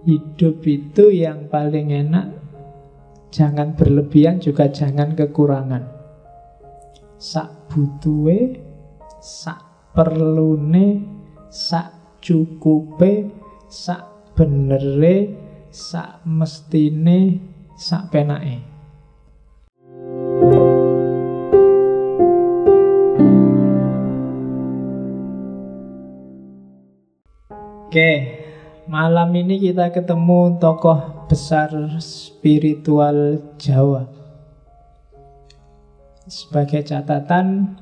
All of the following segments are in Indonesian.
Hidup itu yang paling enak, jangan berlebihan juga jangan kekurangan. Sak butuhe, sak perlune, sak cukupe, sak benere, sak mestine, sak penake. Oke, malam ini kita ketemu tokoh besar spiritual Jawa. Sebagai catatan,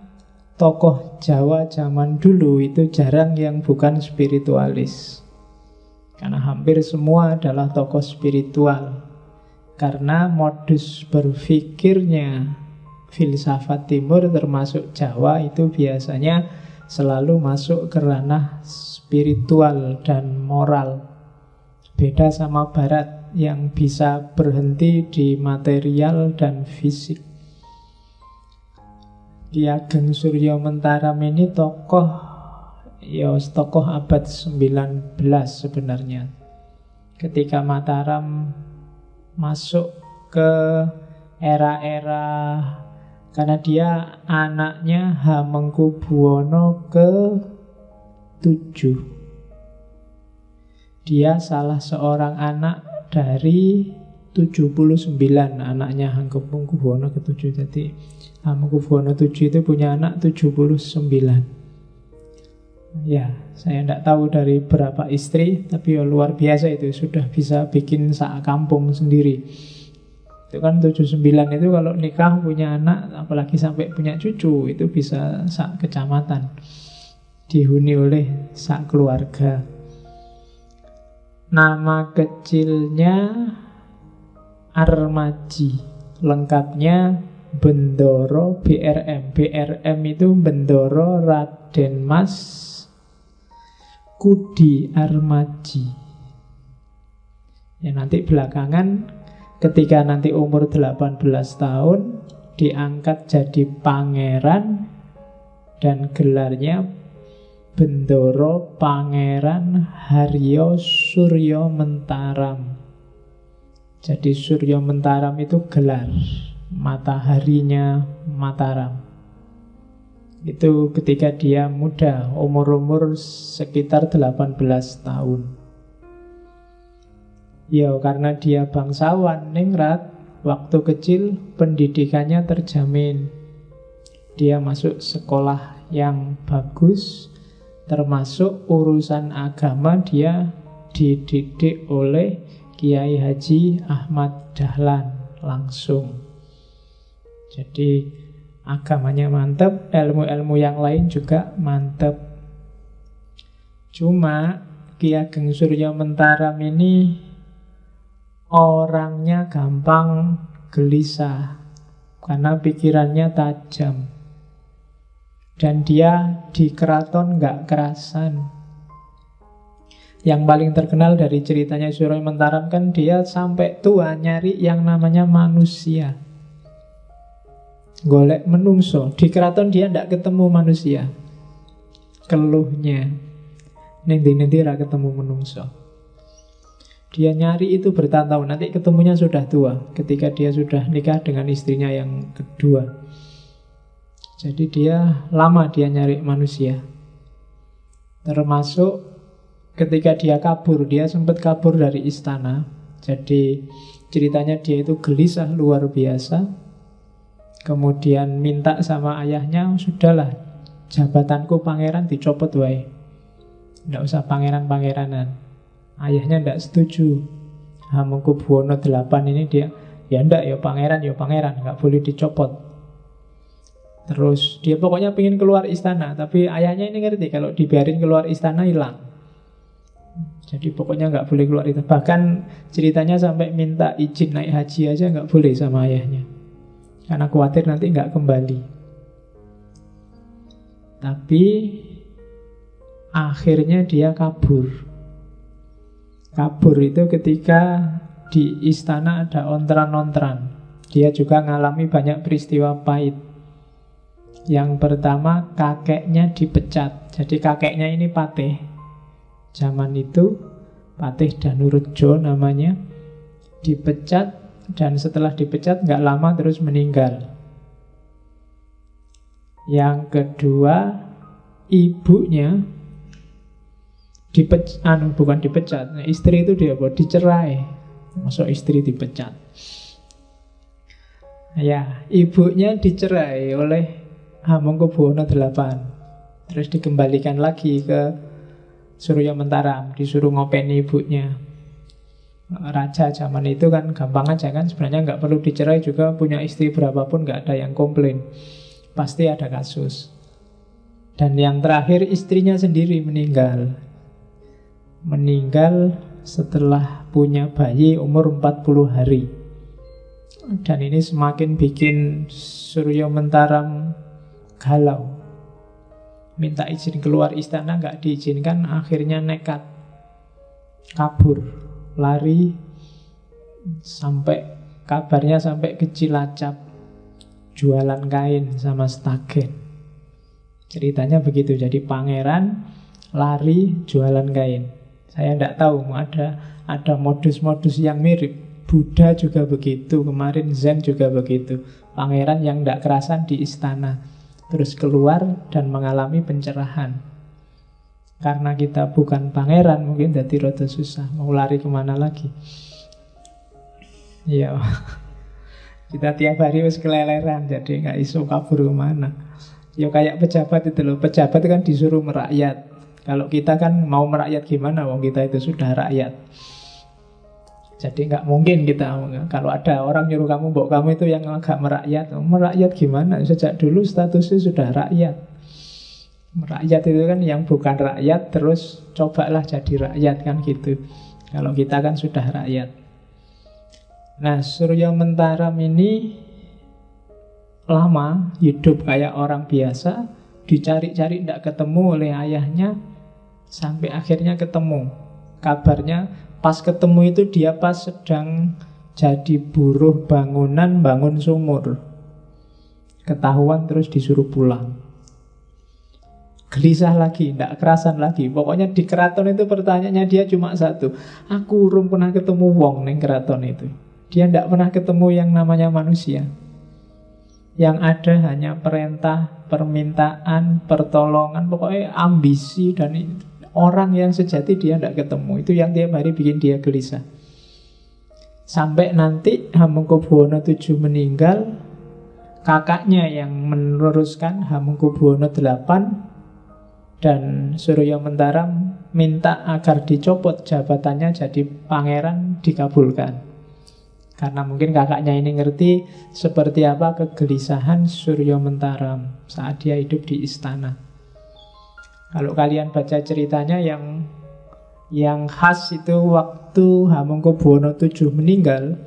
tokoh Jawa zaman dulu itu jarang yang bukan spiritualis. Karena hampir semua adalah tokoh spiritual. Karena modus berpikirnya filsafat timur termasuk Jawa itu biasanya selalu masuk ke ranah spiritual dan moral. Beda sama Barat yang bisa berhenti di material dan fisik. Ki Ageng Suryo Mentaram ini tokoh abad 19 sebenarnya. Ketika Mataram masuk ke era-era, karena dia anaknya Hamengkubuwono ke-7. Dia salah seorang anak dari 79 anaknya Hamengkubuwono ke-7. Jadi Hamengkubuwono 7 itu punya anak 79. Ya, saya tidak tahu dari berapa istri, tapi luar biasa itu, sudah bisa bikin sak kampung sendiri. Itu kan 79 itu kalau nikah punya anak, apalagi sampai punya cucu, itu bisa sak kecamatan, dihuni oleh sak keluarga. Nama kecilnya Armaji, lengkapnya Bendoro BRM. BRM itu Bendoro Raden Mas Kudi Armaji. Ya, nanti belakangan ketika nanti umur 18 tahun diangkat jadi pangeran dan gelarnya Bendoro Pangeran Haryo Suryo Mentaram. Jadi Suryo Mentaram itu gelar, mataharinya Mataram. Itu ketika dia muda, umur-umur sekitar 18 tahun. Ya, karena dia bangsawan, ningrat, waktu kecil pendidikannya terjamin. Dia masuk sekolah yang bagus, termasuk urusan agama dia dididik oleh Kiai Haji Ahmad Dahlan langsung. Jadi agamanya mantep, ilmu-ilmu yang lain juga mantep. Cuma Ki Ageng Suryo Mentaram ini orangnya gampang gelisah karena pikirannya tajam. Dan dia di keraton gak kerasan. Yang paling terkenal dari ceritanya Suryo Mentaram kan dia sampai tua nyari yang namanya manusia, golek menungso. Di keraton dia ndak ketemu manusia. Keluhnya nanti ra ketemu menungso. Dia nyari itu bertahun-tahun, nanti ketemunya sudah tua, ketika dia sudah nikah dengan istrinya yang kedua. Jadi dia lama dia nyari manusia. Termasuk ketika dia kabur, dia sempat kabur dari istana. Jadi ceritanya dia itu gelisah luar biasa. Kemudian minta sama ayahnya, sudahlah, jabatanku pangeran dicopot wae, nggak usah pangeran-pangeranan. Ayahnya nggak setuju. Hamengkubuwono 8 ini dia, ya ndak, ya pangeran, nggak boleh dicopot. Terus dia pokoknya pengen keluar istana, tapi ayahnya ini ngerti kalau dibiarin keluar istana hilang. Jadi pokoknya nggak boleh keluar itu. Bahkan ceritanya sampai minta izin naik haji aja nggak boleh sama ayahnya, karena khawatir nanti nggak kembali. Tapi akhirnya dia kabur. Kabur itu ketika di istana ada ontran-ontran. Dia juga ngalami banyak peristiwa pahit. Yang pertama, kakeknya dipecat. Jadi kakeknya ini patih. Zaman itu Patih Danurejo namanya. Dipecat, dan setelah dipecat nggak lama terus meninggal. Yang kedua, ibunya bukan dipecat, istri itu dia dicerai. Masuk istri dipecat. Ya, ibunya dicerai oleh Hamengkubuwono VIII. Terus dikembalikan lagi ke Surya Mentaram, disuruh ngopeni ibunya. Raja zaman itu kan gampang aja kan, sebenarnya nggak perlu dicerai juga, punya istri berapapun nggak ada yang komplain. Pasti ada kasus. Dan yang terakhir, istrinya sendiri meninggal. Meninggal setelah punya bayi umur 40 hari. Dan ini semakin bikin Surya Mentaram galau. Minta izin keluar istana, nggak diizinkan. Akhirnya nekat kabur, lari, sampai kabarnya sampai ke Cilacap, jualan kain sama Stagen. Ceritanya begitu. Jadi pangeran lari jualan kain. Saya tidak tahu, ada modus-modus yang mirip. Buddha juga begitu, kemarin Zen juga begitu. Pangeran yang tidak kerasan di istana, terus keluar dan mengalami pencerahan. Karena kita bukan pangeran, mungkin jadi rada susah. Mau lari kemana lagi? Iya. Kita tiap hari harus keleleran, jadi nggak iso kabur kemana. Ya kayak pejabat itu loh. Pejabat kan disuruh merakyat. Kalau kita kan mau merakyat gimana, wong kita itu sudah rakyat. Jadi nggak mungkin kita, kalau ada orang nyuruh kamu, mbok kamu itu yang agak merakyat. Merakyat gimana? Sejak dulu statusnya sudah rakyat. Merakyat itu kan yang bukan rakyat terus cobalah jadi rakyat, kan gitu. Kalau kita kan sudah rakyat. Nah, Surya Mentaram ini lama hidup kayak orang biasa, dicari-cari tidak ketemu oleh ayahnya, sampai akhirnya ketemu. Kabarnya pas ketemu itu dia pas sedang jadi buruh bangunan, bangun sumur. Ketahuan terus disuruh pulang. Gelisah lagi, tidak kerasan lagi. Pokoknya di keraton itu pertanyaannya dia cuma satu. Aku urung pernah ketemu wong neng keraton itu. Dia tidak pernah ketemu yang namanya manusia. Yang ada hanya perintah, permintaan, pertolongan, pokoknya ambisi, dan orang yang sejati dia tidak ketemu. Itu yang tiap hari bikin dia gelisah. Sampai nanti Hamengkubuwono VII meninggal, kakaknya yang meneruskan Hamengkubuwono VIII, dan Surya Mentaram minta agar dicopot jabatannya jadi pangeran, dikabulkan. Karena mungkin kakaknya ini ngerti seperti apa kegelisahan Surya Mentaram saat dia hidup di istana. Kalau kalian baca ceritanya yang khas itu waktu Hamengkubuwono VII meninggal,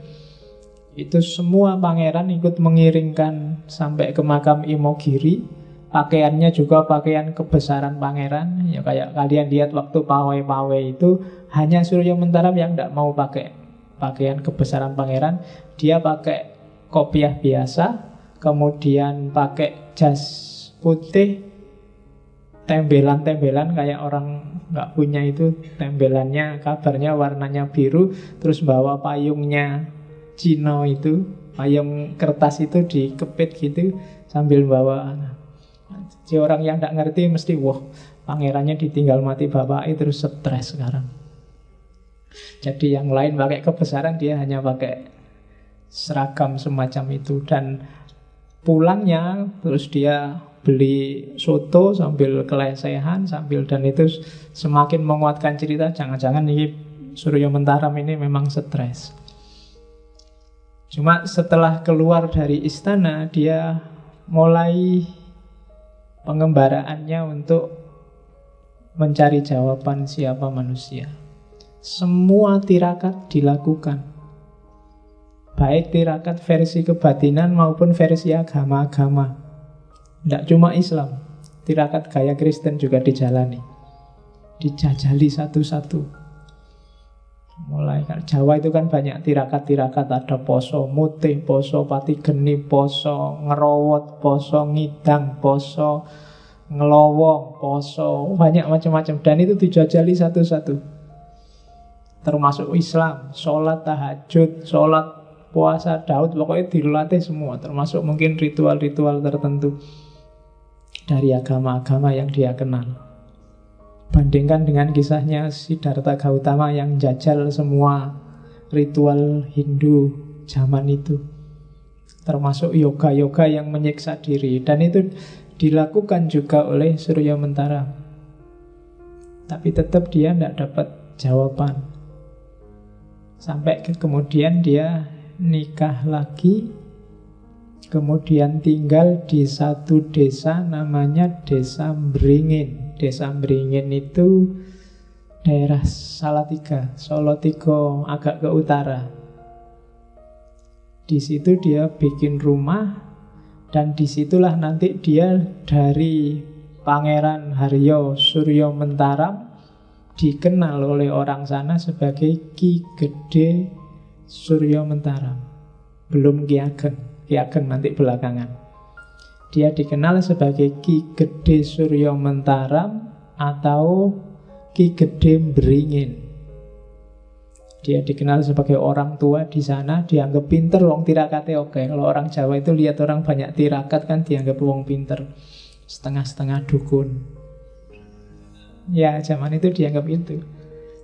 itu semua pangeran ikut mengiringkan sampai ke makam Imogiri. Pakaiannya juga pakaian kebesaran pangeran. Ya kayak kalian lihat waktu pawai-pawai itu, hanya Surya Mentaram yang tidak mau pakai pakaian kebesaran pangeran. Dia pakai kopiah biasa, kemudian pakai jas putih, tembelan-tembelan kayak orang nggak punya itu, tembelannya kabarnya warnanya biru, terus bawa payungnya Cino itu, payung kertas itu dikepit gitu sambil bawa. Jadi orang yang nggak ngerti mesti, wah pangerannya ditinggal mati bapaknya terus stres sekarang. Jadi yang lain pakai kebesaran, dia hanya pakai seragam semacam itu. Dan pulangnya terus dia beli soto sambil kelesehan, dan itu semakin menguatkan cerita. Jangan-jangan ini Surya Mentaram ini memang stres. Cuma setelah keluar dari istana, dia mulai pengembaraannya untuk mencari jawaban siapa manusia. Semua tirakat dilakukan, baik tirakat versi kebatinan maupun versi agama-agama. Tidak cuma Islam, tirakat gaya Kristen juga dijalani, dijajali satu-satu. Mulai Jawa itu kan banyak tirakat-tirakat, ada poso mutih, poso pati geni, poso ngerowot, poso ngidang, poso ngelowong, poso banyak macam-macam, dan itu dijajali satu-satu. termasuk Islam, sholat tahajud, sholat puasa Daud, pokoknya dilatih semua, termasuk mungkin ritual-ritual tertentu dari agama-agama yang dia kenal. Bandingkan dengan kisahnya Siddhartha Gautama yang jajal semua ritual Hindu zaman itu, termasuk yoga-yoga yang menyiksa diri. Dan itu dilakukan juga oleh Surya Mentara. Tapi tetap dia tidak dapat jawaban. Sampai kemudian dia nikah lagi, kemudian tinggal di satu desa namanya Desa Mbringin. Desa Mbringin itu daerah Salatiga, Solotigo agak ke utara. Di situ dia bikin rumah, dan disitulah nanti dia dari Pangeran Haryo Suryo Mentaram dikenal oleh orang sana sebagai Ki Gede Suryo Mentaram. Belum Ki Ageng. Ki Ageng nanti belakangan. Dia dikenal sebagai Ki Gede Suryo Mentaram atau Ki Gede Mbringin. Dia dikenal sebagai orang tua di sana, dianggap pinter, wong tirakatnya oke. Kalau orang Jawa itu lihat orang banyak tirakat kan dianggap wong pinter, setengah-setengah dukun. Ya, zaman itu dianggap itu.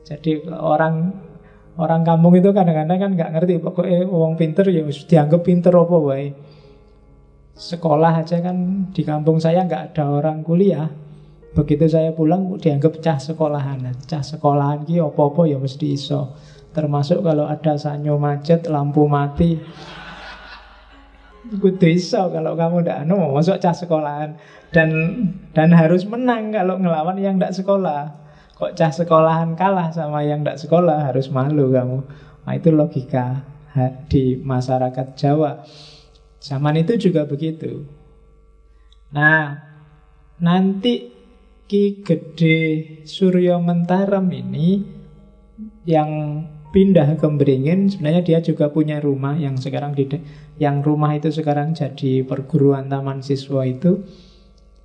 Jadi orang kampung itu kadang-kadang kan nggak ngerti, pokoknya wong pinter ya dianggap pinter apa wae. Sekolah aja kan di kampung saya nggak ada orang kuliah. Begitu saya pulang dianggap cah sekolahan. Cah sekolahan ki apa-apa ya mesti iso. Termasuk kalau ada sanyo macet, lampu mati, kudu iso kalau kamu ndak masuk cah sekolahan. Dan harus menang kalau ngelawan yang ndak sekolah. Kok cah sekolahan kalah sama yang ndak sekolah, harus malu kamu. Nah, itu logika di masyarakat Jawa. Zaman itu juga begitu. Nah, nanti Ki Gede Suryo Mentaram ini yang pindah ke Mbringin, sebenarnya dia juga punya rumah yang sekarang yang rumah itu sekarang jadi perguruan taman siswa itu.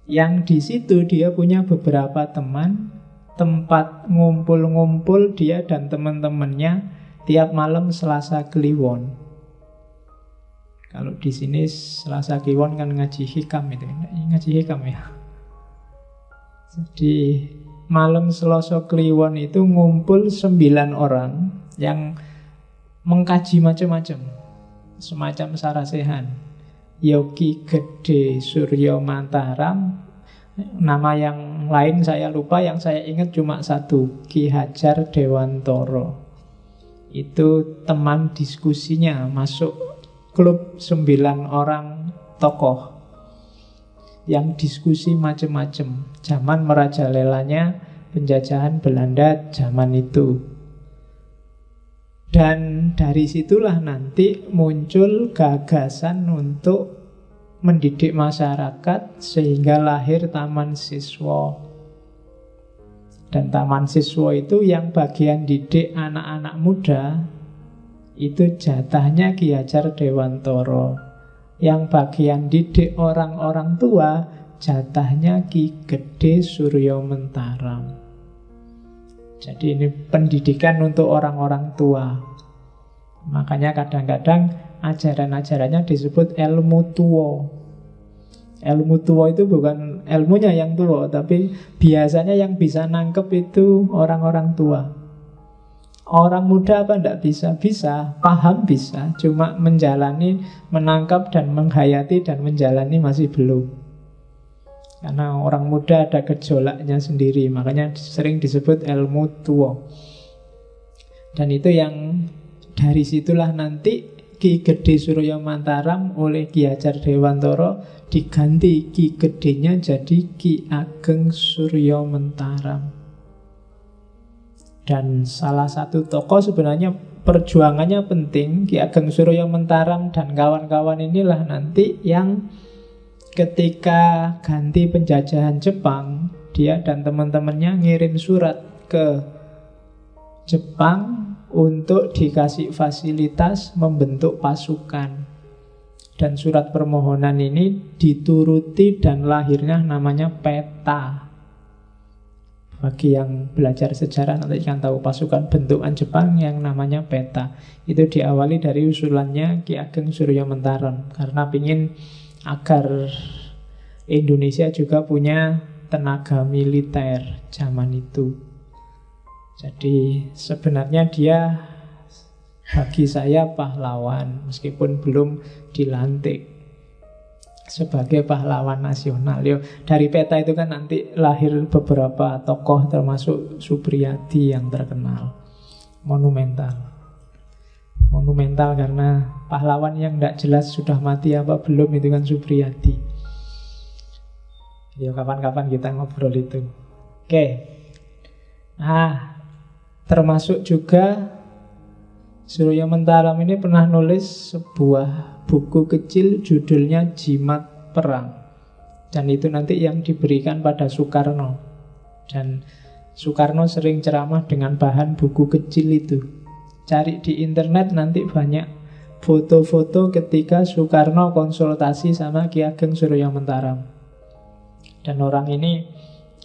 Yang di situ dia punya beberapa teman, tempat ngumpul-ngumpul dia dan teman-temannya tiap malam Selasa Kliwon. Kalau di sini Selasa Kliwon kan ngaji hikam itu, ngaji hikam ya. Jadi malam Selasa Kliwon itu ngumpul 9 orang yang mengkaji macam-macam, semacam sarasehan. Yogi Gede Suryo Mentaram, nama yang lain saya lupa, yang saya ingat cuma satu, Ki Hajar Dewantoro. Itu teman diskusinya, masuk klub 9 orang tokoh yang diskusi macam-macam. Zaman merajalelanya penjajahan Belanda zaman itu. Dan dari situlah nanti muncul gagasan untuk mendidik masyarakat sehingga lahir Taman Siswa. Dan Taman Siswa itu yang bagian didik anak-anak muda itu jatahnya Ki Hajar Dewantoro. Yang bagian didik orang-orang tua jatahnya Ki Gede Suryo Mentaram. Jadi ini pendidikan untuk orang-orang tua. Makanya kadang-kadang ajaran-ajarannya disebut ilmu tua. Ilmu tua itu bukan ilmunya yang tua, tapi biasanya yang bisa nangkep itu orang-orang tua. Orang muda apa enggak bisa? Bisa, paham bisa. Cuma menjalani, menangkap dan menghayati dan menjalani masih belum. Karena orang muda ada gejolaknya sendiri, makanya sering disebut ilmu tua. Dan itu yang dari situlah nanti Ki Gede Suryo Mentaram oleh Ki Hajar Dewantoro diganti Ki Gedenya jadi Ki Ageng Suryo Mentaram. Dan salah satu tokoh sebenarnya perjuangannya penting, Ki Ageng Suryo Mentaram dan kawan-kawan inilah nanti yang ketika ganti penjajahan Jepang, dia dan teman-temannya ngirim surat ke Jepang untuk dikasih fasilitas membentuk pasukan. Dan surat permohonan ini dituruti dan lahirnya namanya peta. Bagi yang belajar sejarah nanti kan tahu pasukan bentukan Jepang yang namanya peta. Itu diawali dari usulannya Ki Ageng Suryo Mentaram, karena ingin agar Indonesia juga punya tenaga militer zaman itu. Jadi sebenarnya dia bagi saya pahlawan, meskipun belum dilantik sebagai pahlawan nasional. Yo, dari peta itu kan nanti lahir beberapa tokoh termasuk Supriyadi yang terkenal. Monumental. Monumental karena pahlawan yang tidak jelas sudah mati apa belum itu kan Supriyadi. Ya kapan-kapan kita ngobrol itu. Oke. Nah, termasuk juga Suryo Mentaram ini pernah nulis sebuah buku kecil judulnya Jimat Perang. Dan itu nanti yang diberikan pada Soekarno. Dan Soekarno sering ceramah dengan bahan buku kecil itu. Cari di internet nanti banyak foto-foto ketika Soekarno konsultasi sama Ki Ageng Suryo Mentaram. Dan orang ini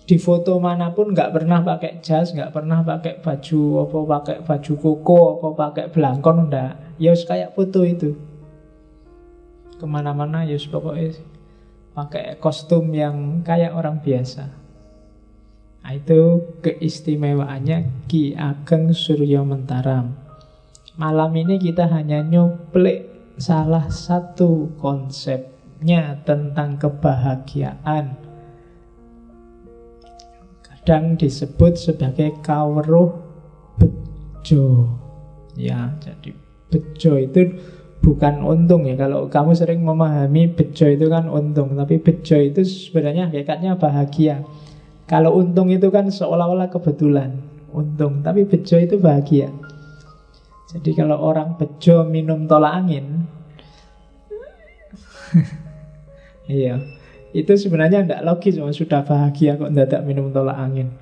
di foto manapun nggak pernah pakai jas, nggak pernah pakai baju apa, pakai baju koko apa, pakai belangkon, ndak. Ya kayak foto itu. Kemana-mana ya pokoknya pakai kostum yang kayak orang biasa. Nah, itu keistimewaannya Ki Ageng Suryo Mentaram. Malam ini kita hanya nyuplik salah satu konsepnya tentang kebahagiaan. Kadang disebut sebagai kawruh bejo. Ya, jadi bejo itu bukan untung ya. Kalau kamu sering memahami bejo itu kan untung, tapi bejo itu sebenarnya hakikatnya bahagia. Kalau untung itu kan seolah-olah kebetulan untung, tapi bejo itu bahagia. Jadi kalau orang bejo minum tolak angin iya, itu sebenarnya tidak logis, sudah bahagia kok mendadak minum tolak angin.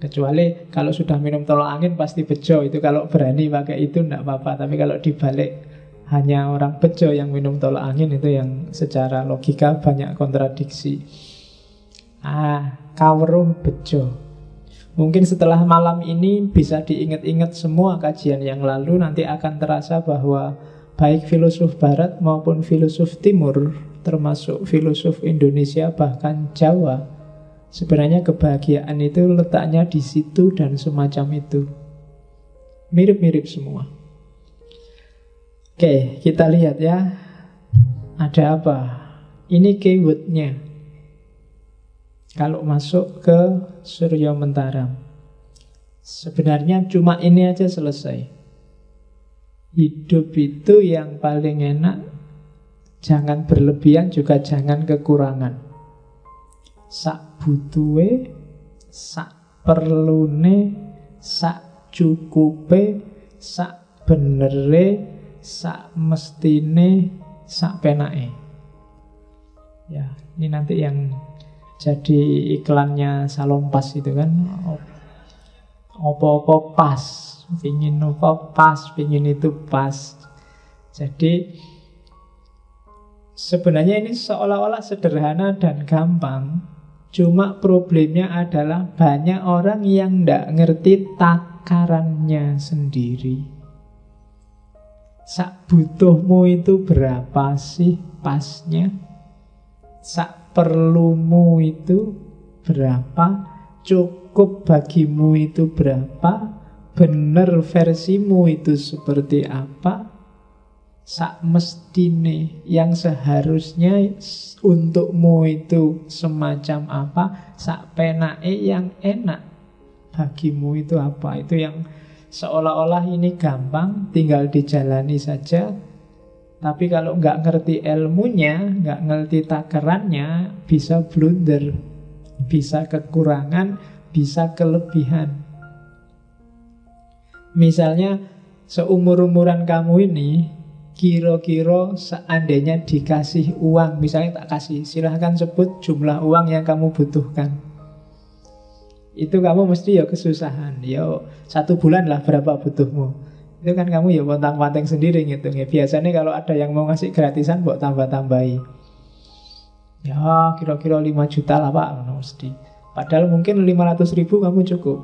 Kecuali kalau sudah minum tolak angin pasti bejo. Itu kalau berani pakai itu tidak apa-apa. Tapi kalau dibalik hanya orang bejo yang minum tolak angin, itu yang secara logika banyak kontradiksi. Kawruh bejo. Mungkin setelah malam ini bisa diingat-ingat semua kajian yang lalu. Nanti akan terasa bahwa baik filosof barat maupun filosof timur, termasuk filosof Indonesia bahkan Jawa, sebenarnya kebahagiaan itu letaknya di situ dan semacam itu. Mirip-mirip semua. Oke, kita lihat ya. Ada apa? Ini keywordnya. Kalau masuk ke Suryo Mentaram, sebenarnya cuma ini aja selesai. Hidup itu yang paling enak, jangan berlebihan juga jangan kekurangan. Sak butuhe, sak perlune, sak cukupe, sak benere, sak mestine, sak penake. Ya, ini nanti yang jadi iklannya Salonpas itu kan. Opo-opo pas, pingin opo pas, pingin itu pas. Jadi sebenarnya ini seolah-olah sederhana dan gampang. Cuma problemnya adalah banyak orang yang tidak ngerti takarannya sendiri. Sak butuhmu itu berapa sih pasnya? Sak perlumu itu berapa? Cukup bagimu itu berapa? Bener versimu itu seperti apa? Sak mestine yang seharusnya untukmu itu semacam apa? Sak penake yang enak bagimu itu apa? Itu yang seolah-olah ini gampang, tinggal dijalani saja. Tapi kalau nggak ngerti ilmunya, nggak ngerti takarannya, bisa blunder, bisa kekurangan, bisa kelebihan. Misalnya seumur-umuran kamu ini, kira-kira seandainya dikasih uang, misalnya tak kasih, silahkan sebut jumlah uang yang kamu butuhkan. Itu kamu mesti ya kesusahan. Ya 1 bulan lah berapa butuhmu. Itu kan kamu ya pontang-panting sendiri ngitungnya. Biasanya kalau ada yang mau ngasih gratisan, buat tambah-tambahi. Ya kira-kira 5 juta lah Pak, mesti. Padahal mungkin 500.000 kamu cukup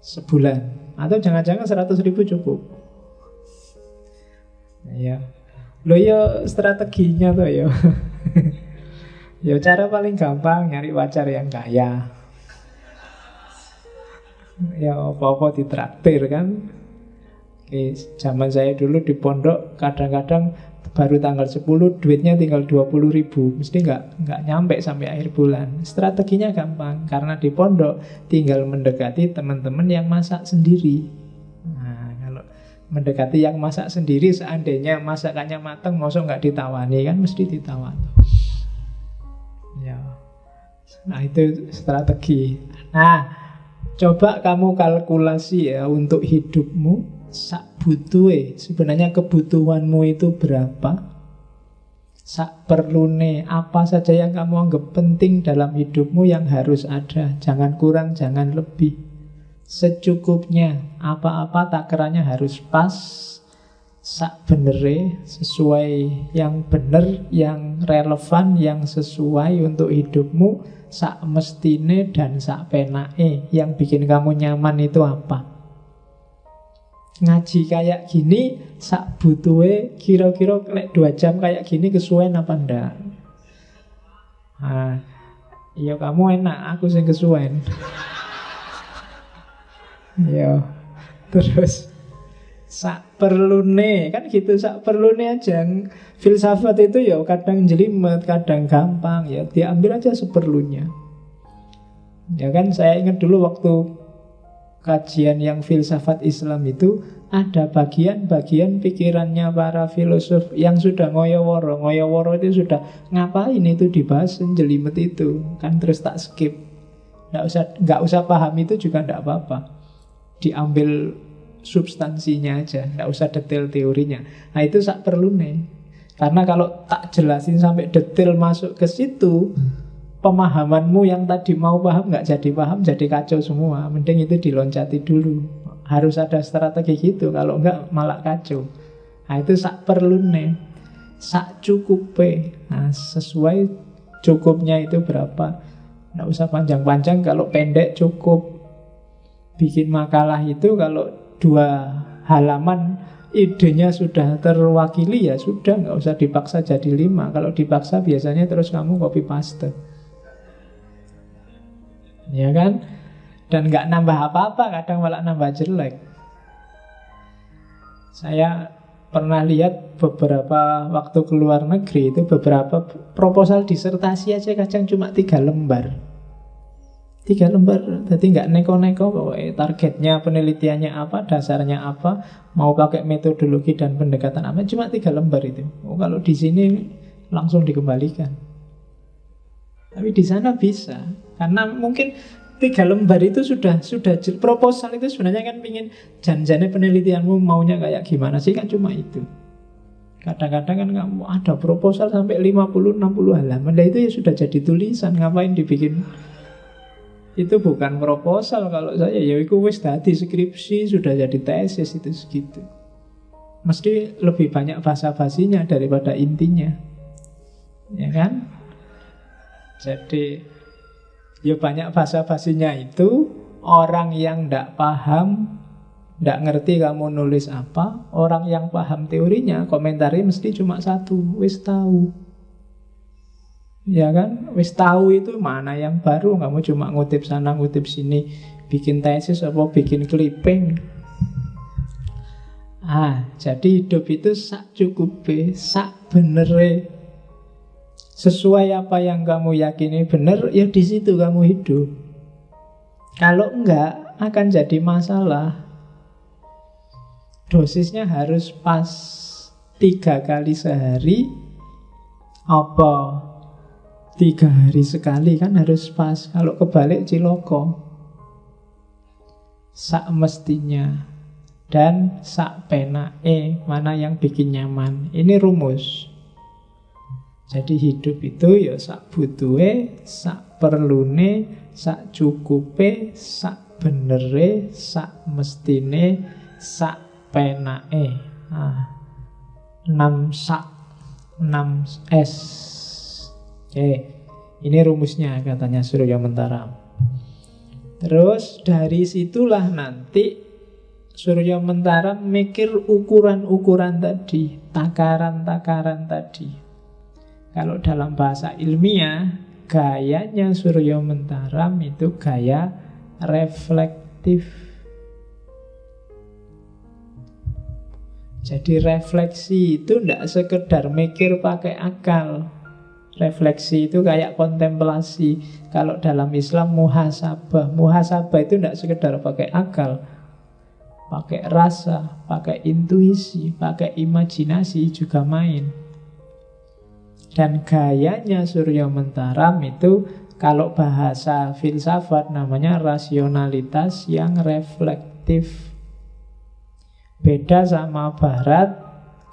sebulan. Atau jangan-jangan 100.000 cukup. Ya, lo ya strateginya tuh ya. Ya cara paling gampang nyari pacar yang kaya. Ya apa-apa ditraktir kan. Oke, zaman saya dulu di pondok kadang-kadang baru tanggal 10 duitnya tinggal 20.000. Mesti nggak nyampe sampai akhir bulan. Strateginya gampang, karena di pondok tinggal mendekati teman-teman yang masak sendiri. Nah, kalau mendekati yang masak sendiri, seandainya masakannya matang, masa nggak ditawani kan, mesti ditawani. Ya. Nah itu strategi. Nah, coba kamu kalkulasi ya untuk hidupmu. Sak butuhe, sebenarnya kebutuhanmu itu berapa? Sak perlune, apa saja yang kamu anggap penting dalam hidupmu yang harus ada. Jangan kurang, jangan lebih. Secukupnya, apa-apa takarannya harus pas. Sak benere, sesuai yang bener, yang relevan, yang sesuai untuk hidupmu. Sak mestine dan sak penake. Yang bikin kamu nyaman itu apa? Ngaji kayak gini sak butuhe kira-kira 2 jam kayak gini kesuwen apa ndak? Nah, ya kamu enak, aku sing kesuwen. Ya, terus sak perlune kan gitu, sak perlune aja. Filsafat itu ya kadang jelimet, kadang gampang, ya diambil aja seperlunya. Ya kan, saya ingat dulu waktu kajian yang filsafat Islam itu ada bagian-bagian pikirannya para filosof yang sudah ngoyo-woro. Ngoyo-woro itu sudah ngapain itu dibahas jelimet itu kan, terus tak skip. Nggak usah paham itu juga nggak apa-apa. Diambil substansinya aja, nggak usah detail teorinya. Nah itu sak perlu nih. Karena kalau tak jelasin sampai detail masuk ke situ, pemahamanmu yang tadi mau paham nggak jadi paham, jadi kacau semua. Mending itu diloncati dulu. Harus ada strategi gitu, kalau nggak malah kacau. Nah itu sak perlu nih, sak cukupe. Nah sesuai cukupnya itu berapa? Nggak usah panjang-panjang, kalau pendek cukup. Bikin makalah itu kalau 2 halaman idenya sudah terwakili ya sudah, nggak usah dipaksa jadi 5. Kalau dipaksa biasanya terus kamu copy paste. Ya kan? Dan nggak nambah apa-apa, kadang malah nambah jelek. Saya pernah lihat beberapa waktu ke luar negeri itu, beberapa proposal disertasi aja kadang cuma 3 lembar. 3 lembar, jadi nggak neko-neko pokoknya targetnya, penelitiannya apa, dasarnya apa, mau pakai metodologi dan pendekatan apa, cuma 3 lembar itu. Oh, kalau di sini langsung dikembalikan. Tapi di sana bisa, karena mungkin 3 lembar itu sudah proposal itu sebenarnya kan pingin janjinya penelitianmu maunya kayak gimana sih, kan cuma itu. Kadang-kadang kan kamu ada proposal sampai 50-60 halaman, nah itu ya sudah jadi tulisan, ngapain dibikin? Itu bukan proposal kalau saya, ya itu wis dadi skripsi, sudah jadi tesis itu segitu. Mesti lebih banyak basa-basinya daripada intinya. Ya kan? Jadi ya banyak basa-basinya itu, orang yang ndak paham, ndak ngerti kamu nulis apa. Orang yang paham teorinya, komentarnya mesti cuma 1, wis tahu. Ya kan, wis tahu itu mana yang baru. Kamu cuma ngutip sana ngutip sini, bikin tesis apa bikin clipping. Jadi hidup itu sak cukupe, sak benere, sesuai apa yang kamu yakini benar, ya di situ kamu hidup. Kalau enggak akan jadi masalah. Dosisnya harus pas, 3 kali sehari apa 3 hari sekali, kan harus pas. Kalau kebalik ciloko. Sak mestinya dan sak penake, mana yang bikin nyaman. Ini rumus. Jadi hidup itu ya sak butuhe, sak perlune, sak cukupe, sak benere, sak mestine, sak penake. 6 sak, 6 S. Oke. Ini rumusnya katanya Surya Mentaram. Terus dari situlah nanti Surya Mentaram mikir ukuran-ukuran tadi, takaran-takaran tadi. Kalau dalam bahasa ilmiah, gayanya Surya Mentaram itu gaya reflektif. Jadi refleksi itu tidak sekedar mikir pakai akal. Refleksi itu kayak kontemplasi. Kalau dalam Islam muhasabah. Muhasabah itu tidak sekedar pakai akal, pakai rasa, pakai intuisi, pakai imajinasi juga main. Dan gayanya Surya Mentaram itu kalau bahasa filsafat namanya rasionalitas yang reflektif. Beda sama Barat,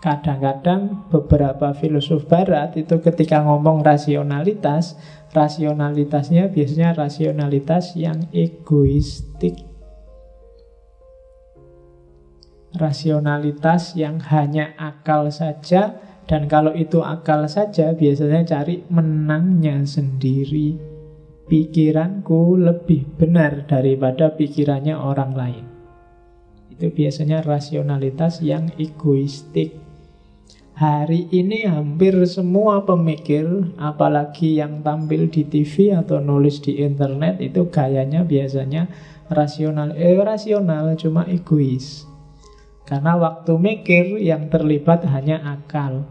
kadang-kadang beberapa filosof Barat itu ketika ngomong rasionalitas, rasionalitasnya biasanya rasionalitas yang egoistik. Rasionalitas yang hanya akal saja, dan kalau itu akal saja biasanya cari menangnya sendiri. Pikiranku lebih benar daripada pikirannya orang lain. Itu biasanya rasionalitas yang egoistik. Hari ini hampir semua pemikir, apalagi yang tampil di TV atau nulis di internet, itu gayanya biasanya rasional cuma egois. Karena waktu mikir yang terlibat hanya akal.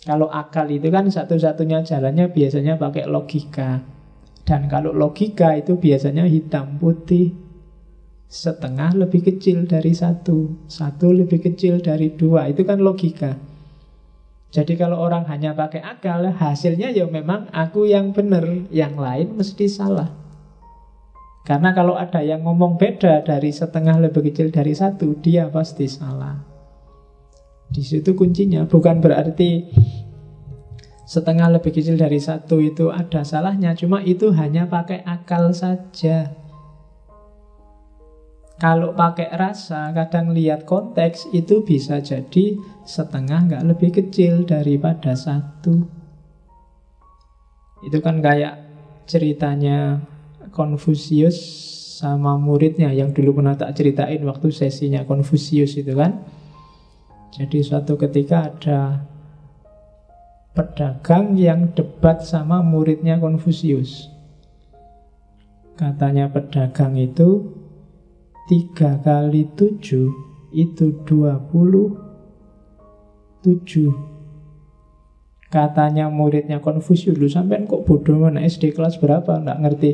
Kalau akal itu kan satu-satunya jalannya biasanya pakai logika. Dan kalau logika itu biasanya hitam putih. Setengah lebih kecil dari satu, satu lebih kecil dari dua. Itu kan logika. Jadi kalau orang hanya pakai akal, hasilnya ya memang aku yang benar, yang lain mesti salah. Karena kalau ada yang ngomong beda dari setengah lebih kecil dari satu, dia pasti salah. Di situ kuncinya. Bukan berarti setengah lebih kecil dari satu itu ada salahnya, cuma itu hanya pakai akal saja. Kalau pakai rasa, kadang lihat konteks, itu bisa jadi setengah nggak lebih kecil daripada satu. Itu kan kayak ceritanya Konfusius sama muridnya yang dulu pernah tak ceritain waktu sesinya Konfusius itu kan. Jadi suatu ketika ada pedagang yang debat sama muridnya Konfusius. Katanya pedagang itu 3 kali 7 itu 27. Katanya muridnya Konfusius, lu sampean kok bodoh mana, SD kelas berapa, nggak ngerti.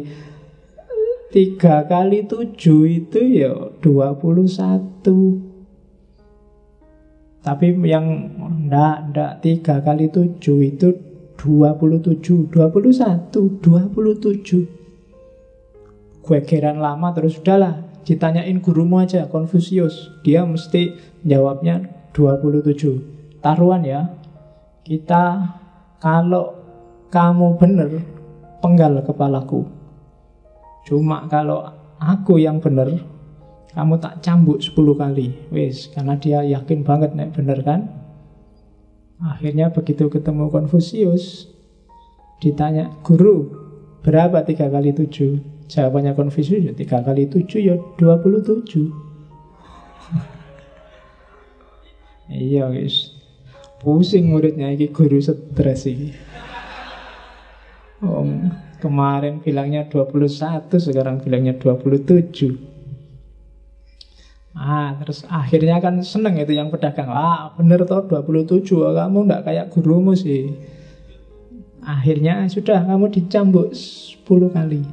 3 kali 7 itu ya 21. Tapi yang enggak 3 kali 7 itu 27, 27. Gegeran lama terus udahlah, ditanyain gurumu aja, Konfusius. Dia mesti jawabnya 27. Taruhan ya, kita kalau kamu benar, penggal kepalaku. Cuma kalau aku yang benar, kamu tak cambuk 10 kali. Wis, karena dia yakin banget nek bener kan. Akhirnya begitu ketemu Konfusius, ditanya, guru, berapa 3 kali 7? Jawabannya Konfusius, 3 kali 7 ya 27. Iya guys, pusing muridnya, ini guru stres ini. Kemarin bilangnya 21, sekarang bilangnya 27. Terus akhirnya kan seneng itu yang pedagang. Bener toh 27, kamu nggak kayak gurumu sih. Akhirnya sudah, kamu dicambuk 10 kali.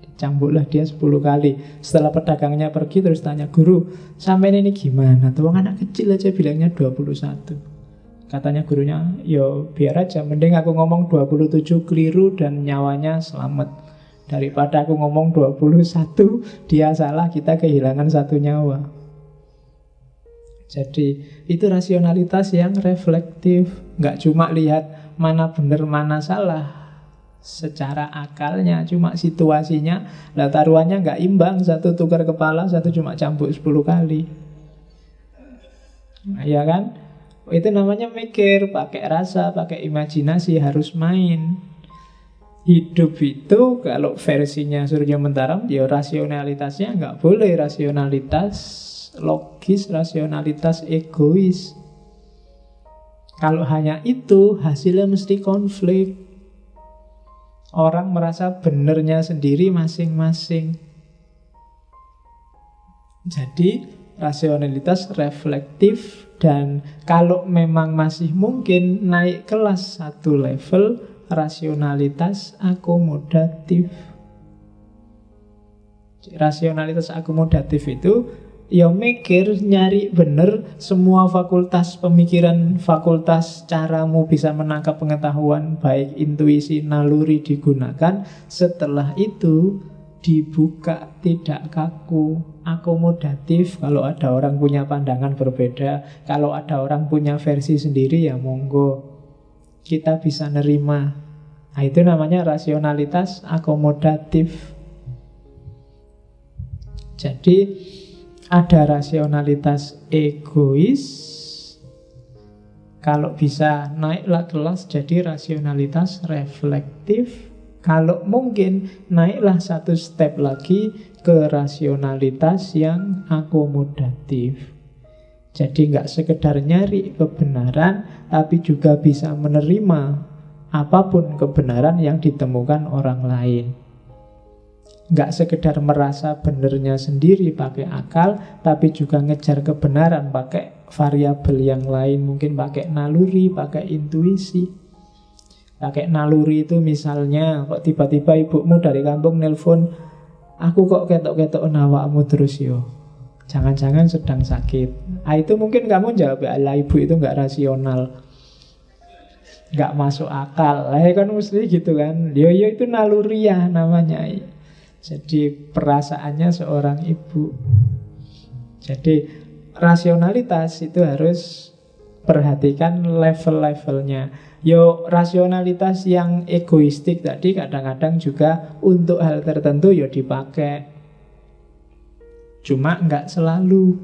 Dicambuklah dia 10 kali. Setelah pedagangnya pergi terus tanya, guru, sampai ini gimana? Tuh anak kecil aja bilangnya 21. Katanya gurunya, yo biar aja, mending aku ngomong 27 keliru dan nyawanya selamat, daripada aku ngomong 21 dia salah, kita kehilangan 1 nyawa. Jadi itu rasionalitas yang reflektif. Nggak cuma lihat mana benar mana salah secara akalnya, cuma situasinya. Lah taruhannya nggak imbang, satu tukar kepala, satu cuma cambuk 10 kali. Ya kan? Itu namanya mikir, pakai rasa, pakai imajinasi, harus main. Hidup itu kalau versinya Surya Mentaram, ya rasionalitasnya nggak boleh rasionalitas logis, rasionalitas egois. Kalau hanya itu, hasilnya mesti konflik. Orang merasa benernya sendiri masing-masing. Jadi rasionalitas reflektif, dan kalau memang masih mungkin naik kelas satu level, rasionalitas akomodatif. Rasionalitas akomodatif itu ya mikir, nyari bener semua fakultas pemikiran, fakultas caramu bisa menangkap pengetahuan, baik intuisi, naluri digunakan. Setelah itu dibuka, tidak kaku, akomodatif. Kalau ada orang punya pandangan berbeda, kalau ada orang punya versi sendiri, ya monggo, kita bisa nerima. Nah, itu namanya rasionalitas akomodatif. Jadi ada rasionalitas egois, kalau bisa naiklah kelas jadi rasionalitas reflektif. Kalau mungkin naiklah satu step lagi ke rasionalitas yang akomodatif. Jadi nggak sekedar nyari kebenaran, tapi juga bisa menerima apapun kebenaran yang ditemukan orang lain. Nggak sekedar merasa benernya sendiri pakai akal, tapi juga ngejar kebenaran pakai variabel yang lain. Mungkin pakai naluri, pakai intuisi. Pakai naluri itu misalnya, kok tiba-tiba ibumu dari kampung nelpon, aku kok ketok-ketok awakmu terus yo, jangan-jangan sedang sakit. Ah, itu mungkin kamu jawab, alah ibu itu nggak rasional, nggak masuk akal. Lah kan mesti gitu kan. Yo itu naluriah namanya. Jadi perasaannya seorang ibu. Jadi rasionalitas itu harus perhatikan level-levelnya. Yo rasionalitas yang egoistik tadi kadang-kadang juga untuk hal tertentu yo dipakai. Cuma nggak selalu.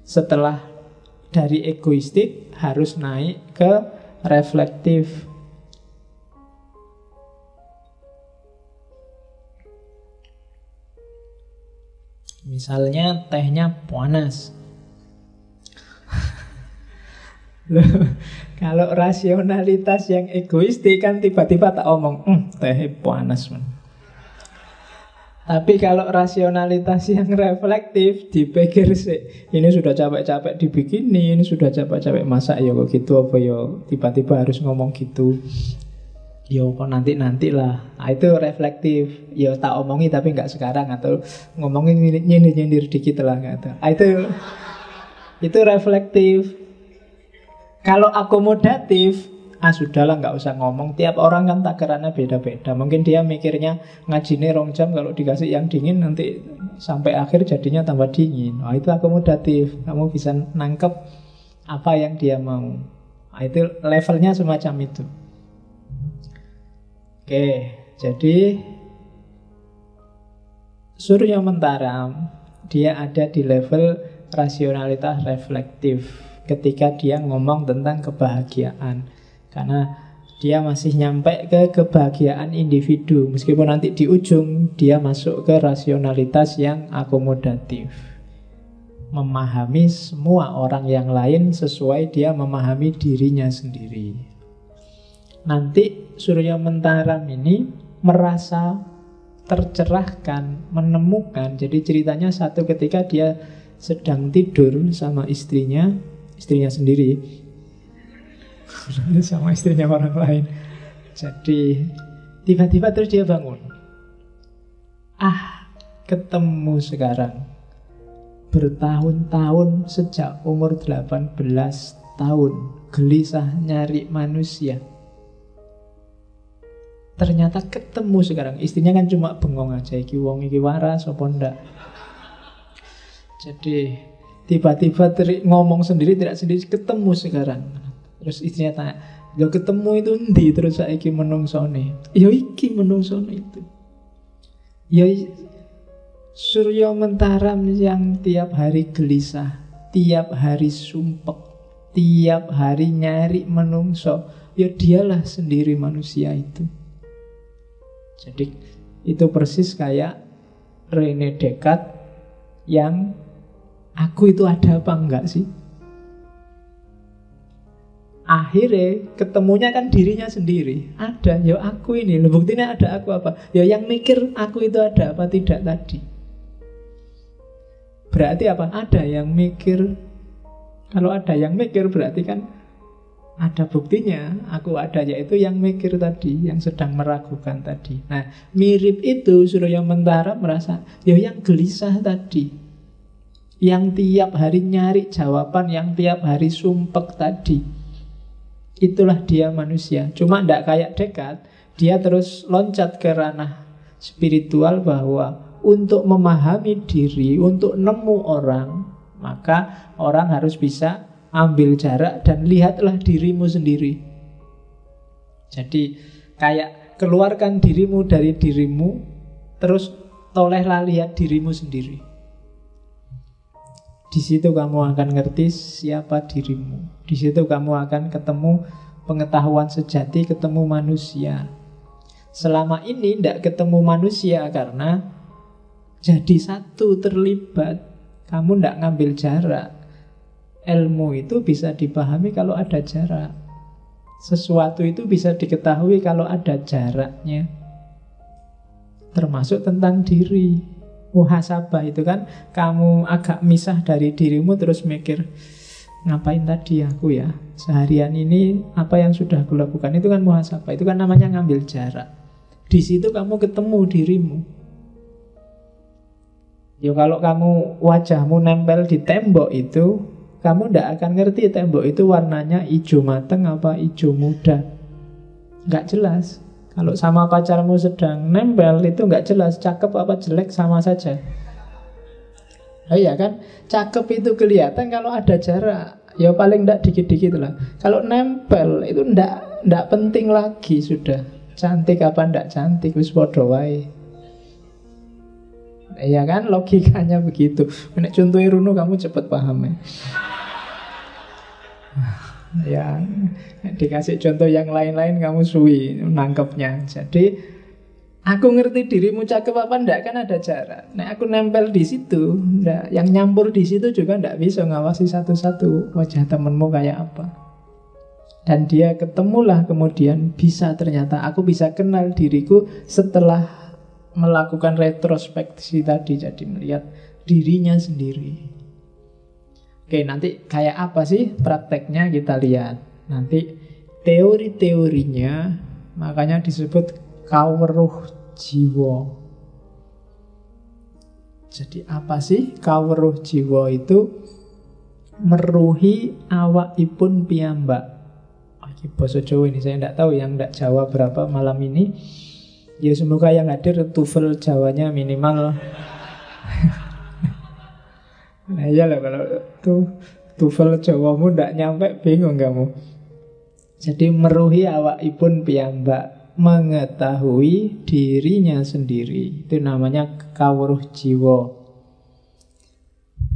Setelah dari egoistik harus naik ke reflektif. Misalnya tehnya panas. Loh, kalau rasionalitas yang egoistik kan tiba-tiba tak omong, teh panas man. Tapi kalau rasionalitas yang reflektif, dipikir sih, ini sudah capek-capek dibikin, ini sudah capek-capek masak, ya kok gitu apa ya, tiba-tiba harus ngomong gitu. Ya kok nanti lah. Nah, itu reflektif. Ya tak omongi tapi nggak sekarang, atau ngomongin nyindir-nyindir dikit lah gitu. Nah, itu reflektif. Kalau akomodatif, sudahlah nggak usah ngomong. Tiap orang kan takarannya beda-beda. Mungkin dia mikirnya ngajine 2 jam, kalau dikasih yang dingin nanti sampai akhir jadinya tambah dingin. Nah, itu akomodatif. Kamu bisa nangkep apa yang dia mau. Nah, itu levelnya semacam itu. Oke, jadi Surya Mentaram dia ada di level rasionalitas reflektif ketika dia ngomong tentang kebahagiaan. Karena dia masih nyampe ke kebahagiaan individu, meskipun nanti di ujung dia masuk ke rasionalitas yang akomodatif, memahami semua orang yang lain sesuai dia memahami dirinya sendiri. Nanti Surya Mentaram ini merasa tercerahkan, menemukan. Jadi ceritanya satu ketika dia sedang tidur sama istrinya sendiri, sama istrinya orang lain. Jadi tiba-tiba terus dia bangun. Ketemu sekarang. Bertahun-tahun sejak umur 18 tahun gelisah nyari manusia. Ternyata ketemu sekarang. Istrinya kan cuma bengong aja, iki wong iki waras apa ndak. Jadi tiba-tiba ngomong sendiri, tidak sendiri, ketemu sekarang. Terus istrinya tanya, "Ya ketemu itu endi?" Terus saiki menungsone. Ya iki menungsone itu. Ya Surya Mentaram yang tiap hari gelisah, tiap hari sumpek, tiap hari nyari menungso. Ya dialah sendiri manusia itu. Jadi itu persis kayak René Descartes yang aku itu ada apa enggak sih? Akhirnya ketemunya kan dirinya sendiri. Ada, ya aku ini. Buktinya ada aku apa? Ya yang mikir aku itu ada apa tidak tadi. Berarti apa? Ada yang mikir. Kalau ada yang mikir berarti kan ada buktinya. Aku ada, yaitu yang mikir tadi, yang sedang meragukan tadi. Nah, mirip itu Surya Mentara merasa, ya yang gelisah tadi, yang tiap hari nyari jawaban, yang tiap hari sumpek tadi. Itulah dia manusia. Cuma tidak kayak Descartes, dia terus loncat ke ranah spiritual bahwa untuk memahami diri, untuk nemu orang, maka orang harus bisa ambil jarak dan lihatlah dirimu sendiri. Jadi kayak keluarkan dirimu dari dirimu, terus tolehlah lihat dirimu sendiri. Di situ kamu akan ngerti siapa dirimu. Di situ kamu akan ketemu pengetahuan sejati, ketemu manusia. Selama ini tidak ketemu manusia karena jadi satu, terlibat. Kamu tidak ngambil jarak. Ilmu itu bisa dipahami kalau ada jarak. Sesuatu itu bisa diketahui kalau ada jaraknya. Termasuk tentang diri. Muhasabah itu kan kamu agak misah dari dirimu terus mikir, ngapain tadi aku ya? Seharian ini apa yang sudah aku lakukan? Itu kan muhasabah, itu kan namanya ngambil jarak. Di situ kamu ketemu dirimu. Ya kalau kamu wajahmu nempel di tembok itu, kamu tidak akan ngerti tembok itu warnanya hijau mateng apa hijau muda. Nggak jelas. Kalau sama pacarmu sedang nempel itu nggak jelas, cakep apa jelek sama saja. Oh iya kan, cakep itu kelihatan kalau ada jarak. Ya paling nggak dikit-dikit lah. Kalau nempel itu nggak penting lagi sudah. Cantik apa nggak cantik, wis padha wae. Iya kan, logikanya begitu. Nek contohnya Runo kamu cepet paham ya. Ya, dikasih contoh yang lain-lain kamu suwi nangkepnya. Jadi aku ngerti dirimu cakep apa enggak kan ada jarak. Nah aku nempel di situ, enggak, yang nyampur di situ juga enggak bisa ngawasi satu-satu wajah temenmu kayak apa. Dan dia ketemulah kemudian bisa ternyata aku bisa kenal diriku setelah melakukan retrospeksi tadi. Jadi melihat dirinya sendiri. Oke, nanti kayak apa sih prakteknya kita lihat. Nanti teori-teorinya makanya disebut kawruh jiwa. Jadi apa sih kawruh jiwa itu? Meruhi awakipun piyambak. Ini bahasa Jawa ini saya tidak tahu, yang tidak Jawa berapa malam ini. Ya semoga yang hadir TOEFL Jawanya minimal. Nah iyalah kalau TOEFL Jawamu ndak nyampe bingung kamu. Jadi meruhi awakipun piyambak, mengetahui dirinya sendiri. Itu namanya kawruh jiwa.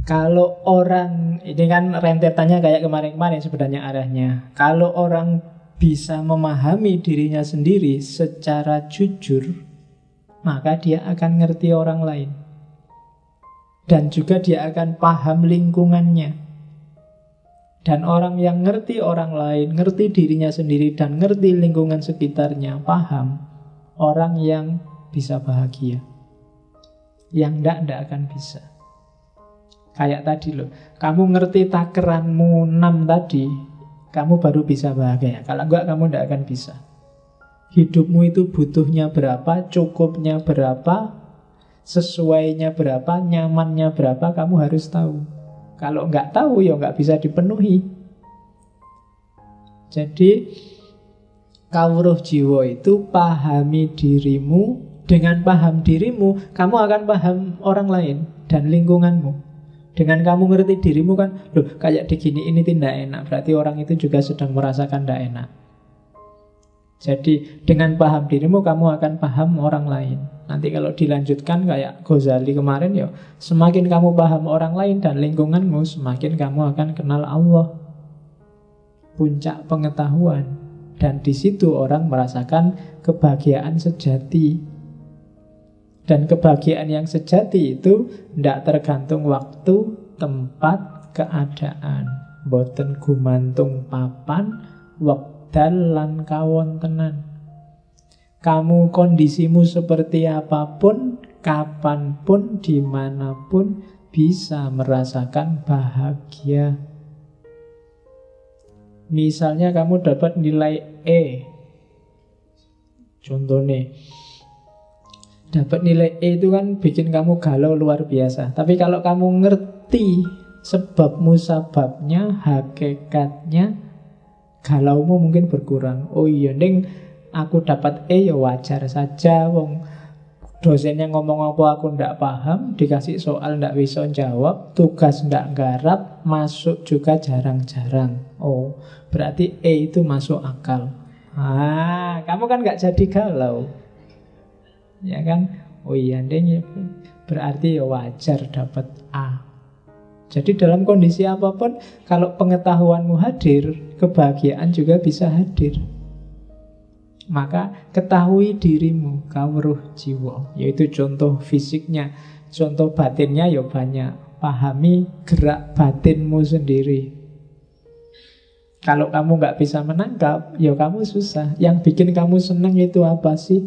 Kalau orang, ini kan rentetannya kayak kemarin-kemarin sebenarnya arahnya. Kalau orang bisa memahami dirinya sendiri secara jujur, maka dia akan ngerti orang lain. Dan juga dia akan paham lingkungannya. Dan orang yang ngerti orang lain, ngerti dirinya sendiri, dan ngerti lingkungan sekitarnya, paham, orang yang bisa bahagia. Yang ndak akan bisa. Kayak tadi loh, kamu ngerti takeranmu 6 tadi, kamu baru bisa bahagia. Kalau enggak, kamu ndak akan bisa. Hidupmu itu butuhnya berapa, cukupnya berapa, sesuainya berapa, nyamannya berapa, kamu harus tahu. Kalau nggak tahu, ya nggak bisa dipenuhi. Jadi kawruh jiwa itu pahami dirimu. Dengan paham dirimu, kamu akan paham orang lain dan lingkunganmu. Dengan kamu ngerti dirimu kan, loh kayak digini ini tidak enak, berarti orang itu juga sedang merasakan tidak enak. Jadi dengan paham dirimu, kamu akan paham orang lain. Nanti kalau dilanjutkan kayak Ghazali kemarin, ya semakin kamu paham orang lain dan lingkunganmu, semakin kamu akan kenal Allah. Puncak pengetahuan. Dan di situ orang merasakan kebahagiaan sejati. Dan kebahagiaan yang sejati itu tidak tergantung waktu, tempat, keadaan. Boten gumantung papan, wekdal lan kawontenan. Kamu kondisimu seperti apapun, kapanpun, dimanapun bisa merasakan bahagia. Misalnya kamu dapat nilai E, contohnya dapat nilai E itu kan bikin kamu galau luar biasa. Tapi kalau kamu ngerti sebab musababnya, hakikatnya, galaumu mungkin berkurang. Oh iya, Neng, aku dapat E ya wajar saja. Wong dosennya ngomong apa aku ndak paham, dikasih soal ndak bisa jawab, tugas ndak garap, masuk juga jarang-jarang. Oh, berarti E itu masuk akal. Kamu kan nggak jadi galau. Ya kan? Oh iya, Neng, berarti ya wajar dapat A. Jadi dalam kondisi apapun, kalau pengetahuanmu hadir, kebahagiaan juga bisa hadir. Maka ketahui dirimu, kawruh jiwa, yaitu contoh fisiknya. Contoh batinnya ya banyak. Pahami gerak batinmu sendiri. Kalau kamu nggak bisa menangkap, ya kamu susah. Yang bikin kamu senang itu apa sih?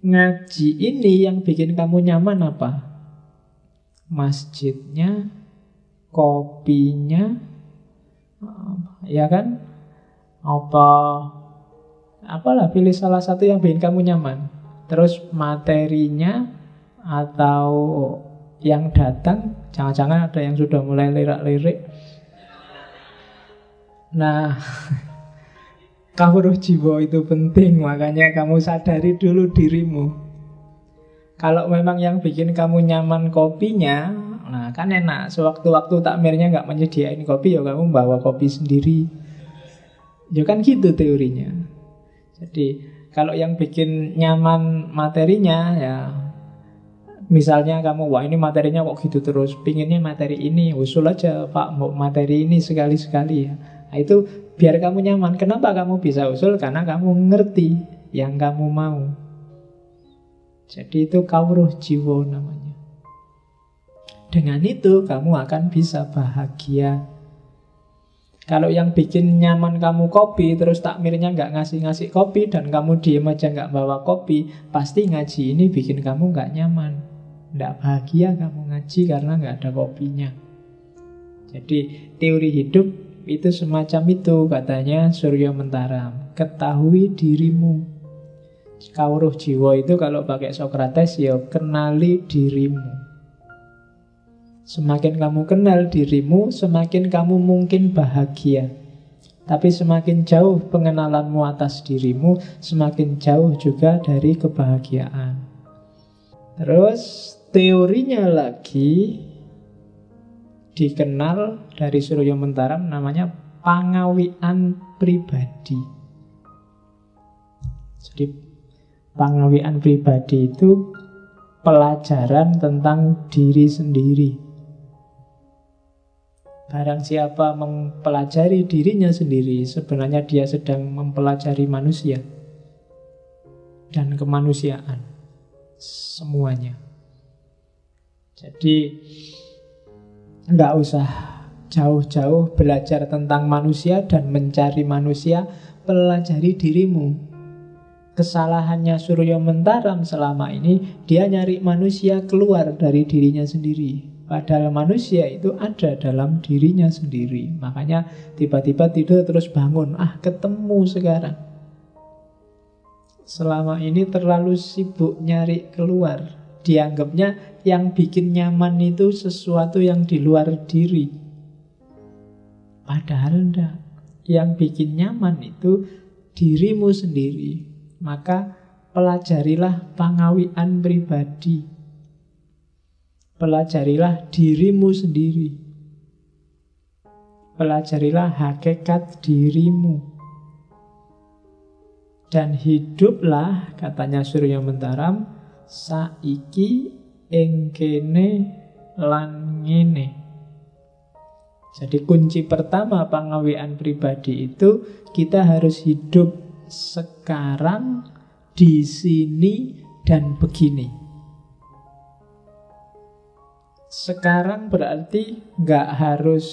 Ngaji ini yang bikin kamu nyaman apa? Masjidnya, kopinya, ya kan? Apalah, pilih salah satu yang bikin kamu nyaman. Terus materinya atau yang datang, jangan-jangan ada yang sudah mulai lirak-lirik. Nah, kawruh jiwa itu penting, makanya kamu sadari dulu dirimu. Kalau memang yang bikin kamu nyaman kopinya, nah kan enak. Sewaktu-waktu takmirnya nggak menyediain kopi, ya kamu bawa kopi sendiri. Ya kan gitu teorinya. Jadi kalau yang bikin nyaman materinya, ya misalnya kamu, wah ini materinya kok gitu terus, pinginnya materi ini, usul aja Pak, mau materi ini sekali-sekali ya. Nah, itu biar kamu nyaman. Kenapa kamu bisa usul? Karena kamu ngerti yang kamu mau. Jadi itu kawruh jiwa namanya. Dengan itu kamu akan bisa bahagia. Kalau yang bikin nyaman kamu kopi, terus takmirnya nggak ngasih-ngasih kopi, dan kamu diem aja nggak bawa kopi, pasti ngaji ini bikin kamu nggak nyaman. Nggak bahagia kamu ngaji karena nggak ada kopinya. Jadi teori hidup itu semacam itu, katanya Surya Mentaram. Ketahui dirimu. Kawruh jiwa itu kalau pakai Sokrates, ya kenali dirimu. Semakin kamu kenal dirimu, semakin kamu mungkin bahagia. Tapi semakin jauh pengenalanmu atas dirimu, semakin jauh juga dari kebahagiaan. Terus teorinya lagi dikenal dari Surya Mentaram, namanya pangawian pribadi. Jadi pangawian pribadi itu pelajaran tentang diri sendiri. Barang siapa mempelajari dirinya sendiri, sebenarnya dia sedang mempelajari manusia dan kemanusiaan semuanya. Jadi nggak usah jauh-jauh belajar tentang manusia dan mencari manusia, pelajari dirimu. Kesalahannya Surya Mentaram selama ini, dia nyari manusia keluar dari dirinya sendiri. Padahal manusia itu ada dalam dirinya sendiri. Makanya tiba-tiba tidur terus bangun, ketemu sekarang. Selama ini terlalu sibuk nyari keluar. Dianggapnya yang bikin nyaman itu sesuatu yang di luar diri. Padahal enggak. Yang bikin nyaman itu dirimu sendiri. Maka pelajarilah pangawian pribadi. Pelajarilah dirimu sendiri. Pelajarilah hakikat dirimu. Dan hiduplah, katanya Surya Mentaram, saiki ing kene lan ngene. Jadi kunci pertama pangawian pribadi itu, kita harus hidup sekarang, di sini, dan begini. Sekarang berarti nggak harus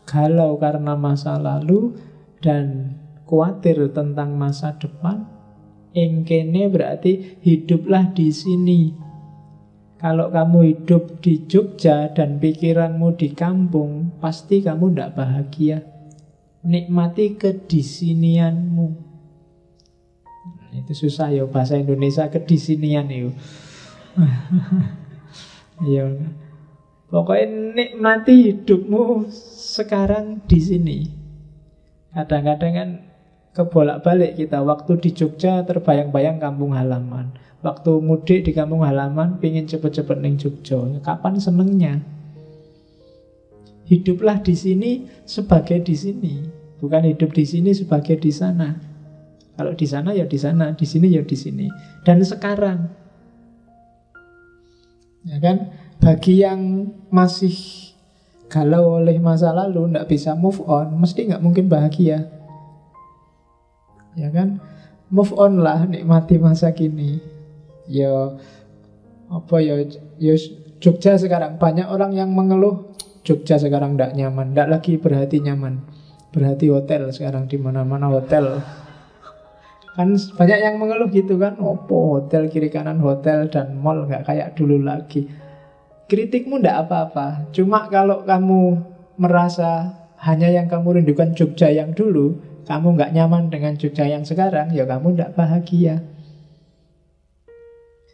galau karena masa lalu dan khawatir tentang masa depan. Engkene berarti hiduplah di sini. Kalau kamu hidup di Jogja dan pikiranmu di kampung, pasti kamu tidak bahagia. Nikmati kedisinianmu. Itu susah ya bahasa Indonesia, kedisinian itu. Ya, pokoknya nikmati hidupmu sekarang di sini. Kadang-kadang kan kebolak-balik kita. Waktu di Jogja terbayang-bayang kampung halaman. Waktu mudik di kampung halaman pingin cepet-cepet ning Jogja. Kapan senengnya? Hiduplah di sini sebagai di sini, bukan hidup di sini sebagai di sana. Kalau di sana ya di sana, di sini ya di sini. Dan sekarang, ya kan? Bagi yang masih galau oleh masa lalu, tidak bisa move on, mesti nggak mungkin bahagia. Ya kan? Move on lah, nikmati masa kini. Ya apa ya Jogja sekarang banyak orang yang mengeluh Jogja sekarang tidak nyaman, tidak lagi berarti nyaman, berarti hotel sekarang di mana-mana hotel. Kan banyak yang mengeluh gitu kan, opo hotel kiri kanan hotel dan mall nggak kayak dulu lagi. Kritikmu tidak apa-apa, cuma kalau kamu merasa hanya yang kamu rindukan Jogja yang dulu, kamu nggak nyaman dengan Jogja yang sekarang, ya kamu tidak bahagia.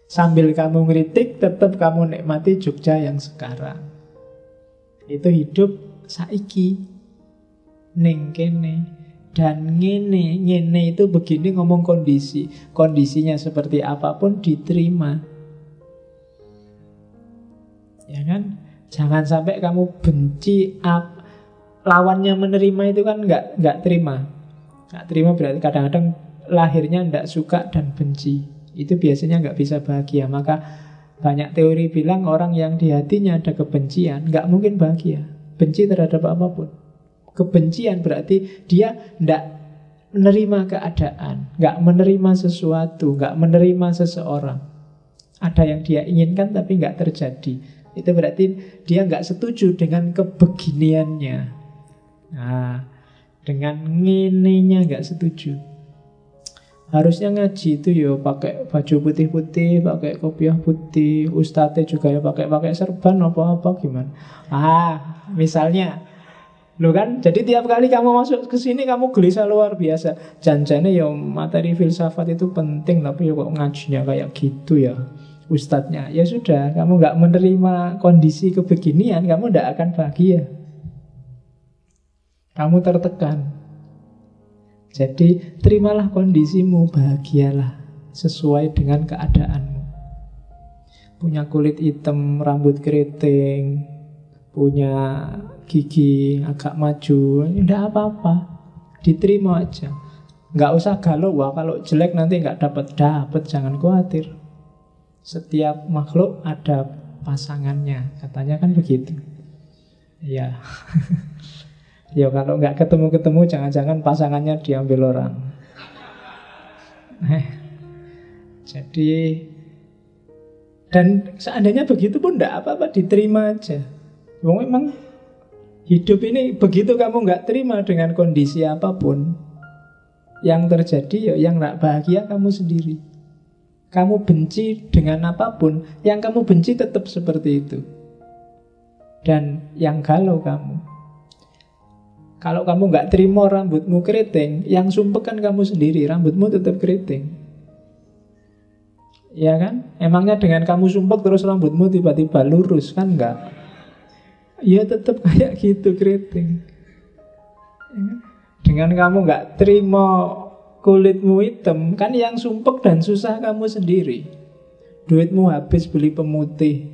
Sambil kamu ngeritik, tetap kamu nikmati Jogja yang sekarang. Itu hidup saiki ning kene. Dan ngene itu begini ngomong kondisi. Kondisinya seperti apapun diterima. Ya kan? Jangan sampai kamu benci lawannya menerima itu kan nggak terima. Nggak terima berarti kadang-kadang lahirnya nggak suka dan benci. Itu biasanya nggak bisa bahagia. Maka banyak teori bilang orang yang di hatinya ada kebencian nggak mungkin bahagia. Benci terhadap apapun. Kebencian berarti dia nggak menerima keadaan, nggak menerima sesuatu, nggak menerima seseorang. Ada yang dia inginkan tapi nggak terjadi. Itu berarti dia nggak setuju dengan kebeginiannya. Nah, dengan ngenenya nggak setuju. Harusnya ngaji itu ya pakai baju putih-putih, pakai kopiah putih, ustadznya juga ya pakai serban apa-apa gimana. Misalnya, lo kan, jadi tiap kali kamu masuk ke sini kamu gelisah luar biasa. Janjane ya materi filsafat itu penting, tapi ya kok ngajinya kayak gitu ya ustadznya. Ya sudah, kamu nggak menerima kondisi kebeginian, kamu nggak akan bahagia. Kamu tertekan. Jadi terimalah kondisimu, bahagialah sesuai dengan keadaanmu. Punya kulit hitam, rambut keriting, punya gigi agak maju, tidak apa-apa, diterima aja. Nggak usah galau, wah kalau jelek nanti nggak dapat, jangan khawatir. Setiap makhluk ada pasangannya, katanya kan begitu. Ya. Ya kalau nggak ketemu-ketemu, jangan-jangan pasangannya diambil orang. Jadi, dan seandainya begitu pun nggak apa-apa, diterima aja. Memang hidup ini begitu kamu nggak terima dengan kondisi apapun, yang terjadi ya yang nggak bahagia kamu sendiri. Kamu benci dengan apapun, yang kamu benci tetap seperti itu. Dan yang galau kamu. Kalau kamu nggak terima rambutmu keriting, yang sumpek kan kamu sendiri, rambutmu tetap keriting. Ya kan? Emangnya dengan kamu sumpek terus rambutmu tiba-tiba lurus, kan enggak? Ya tetap kayak gitu keriting. Dengan kamu nggak terima kulitmu hitam, kan yang sumpek dan susah kamu sendiri. Duitmu habis beli pemutih,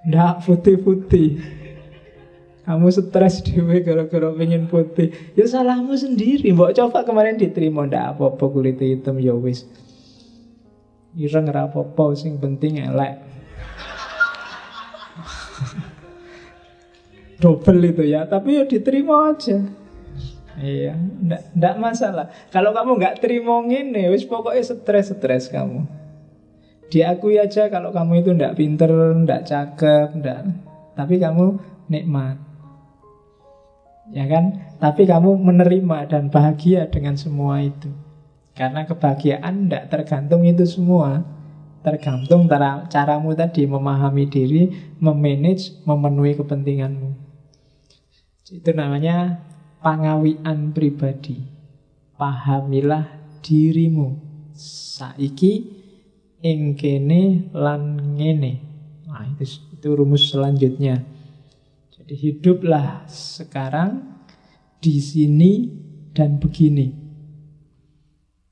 nggak putih-putih. Kamu stres dewe gara-gara pengen putih. Ya salahmu sendiri. Mbok coba kemarin diterima, ndak apa-apa kulit hitam ya wis. Ireng ora apa-apa, sing penting elek. Double itu ya, tapi ya diterima aja. Iya, ndak masalah. Kalau kamu nggak terima ngene, wis pokoknya stres kamu. Diakui aja kalau kamu itu ndak pinter, ndak cakep, ndak, tapi kamu nikmat. Ya kan? Tapi kamu menerima dan bahagia dengan semua itu. Karena kebahagiaan ndak tergantung itu semua. Tergantung caramu tadi memahami diri, memanage, memenuhi kepentinganmu. Itu namanya pangawian pribadi. Pahamilah dirimu. Saiki ing kene lan ngene. Nah, itu rumus selanjutnya. Jadi hiduplah sekarang di sini dan begini.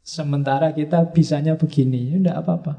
Sementara kita bisanya begini, ya enggak apa-apa.